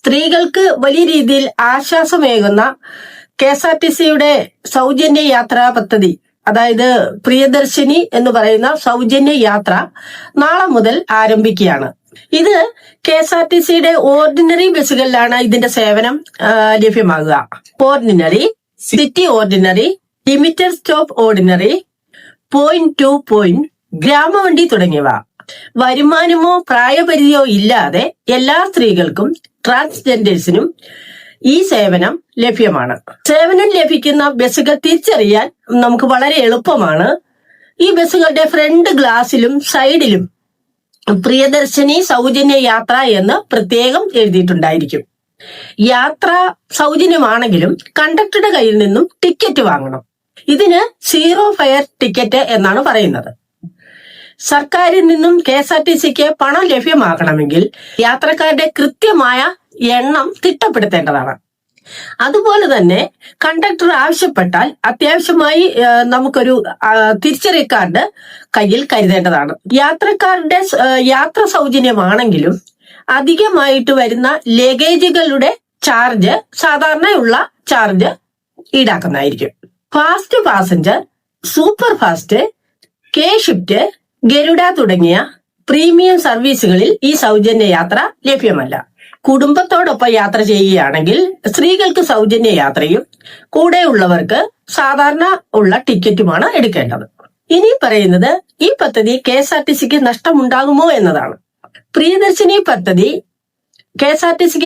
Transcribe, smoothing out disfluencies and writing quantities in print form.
സ്ത്രീകൾക്ക് വലിയ രീതിയിൽ ആശ്വാസമേകുന്ന KSRTCയുടെ സൗജന്യ യാത്രാ പദ്ധതി, അതായത് പ്രിയദർശിനി എന്ന് പറയുന്ന സൗജന്യ യാത്ര നാളെ മുതൽ ആരംഭിക്കുകയാണ്. ഇത് KSRTCയുടെ ഓർഡിനറി ബസ്സുകളിലാണ് ഇതിന്റെ സേവനം ലഭ്യമാകുക. Ordinary, city ordinary, limited stop ordinary, point to point, ഗ്രാമവണ്ടി തുടങ്ങിയവ. വരുമാനമോ പ്രായപരിധിയോ ഇല്ലാതെ എല്ലാ സ്ത്രീകൾക്കും ട്രാൻസ്ജെൻഡേഴ്സിനും ഈ സേവനം ലഭ്യമാണ്. സേവനം ലഭിക്കുന്ന ബസ്സുകൾ തിരിച്ചറിയാൻ നമുക്ക് വളരെ എളുപ്പമാണ്. ഈ ബസ്സുകളുടെ ഫ്രണ്ട് ഗ്ലാസിലും സൈഡിലും പ്രിയദർശിനി സൗജന്യ യാത്ര എന്ന് പ്രത്യേകം എഴുതിയിട്ടുണ്ടായിരിക്കും. യാത്ര സൗജന്യമാണെങ്കിലും കണ്ടക്ടറുടെ കയ്യിൽ നിന്നും ടിക്കറ്റ് വാങ്ങണം. ഇതിന് സീറോ ഫെയർ ടിക്കറ്റ് എന്നാണ് പറയുന്നത്. സർക്കാരിൽ നിന്നും KSRTCക്ക് പണം ലഭ്യമാക്കണമെങ്കിൽ യാത്രക്കാരുടെ കൃത്യമായ എണ്ണം തിട്ടപ്പെടുത്തേണ്ടതാണ്. അതുപോലെ തന്നെ കണ്ടക്ടർ ആവശ്യപ്പെട്ടാൽ അത്യാവശ്യമായി നമുക്കൊരു തിരിച്ചറിയൽ കാർഡ് കയ്യിൽ കരുതേണ്ടതാണ്. യാത്രക്കാരുടെ യാത്ര സൗജന്യമാണെങ്കിലും അധികമായിട്ട് വരുന്ന ലഗേജുകളുടെ ചാർജ് സാധാരണയുള്ള ചാർജ് ഈടാക്കുന്നതായിരിക്കും. Fast passenger, super fast, K shift, Garuda തുടങ്ങിയ പ്രീമിയം സർവീസുകളിൽ ഈ സൗജന്യ യാത്ര ലഭ്യമല്ല. കുടുംബത്തോടൊപ്പം യാത്ര ചെയ്യുകയാണെങ്കിൽ സ്ത്രീകൾക്ക് സൗജന്യ യാത്രയും കൂടെയുള്ളവർക്ക് സാധാരണ ഉള്ള ടിക്കറ്റുമാണ് എടുക്കേണ്ടത്. ഇനി പറയുന്നത് ഈ പദ്ധതി KSRTCക്ക് നഷ്ടമുണ്ടാകുമോ എന്നതാണ്. പ്രിയദർശിനി പദ്ധതി KSRTCക്ക്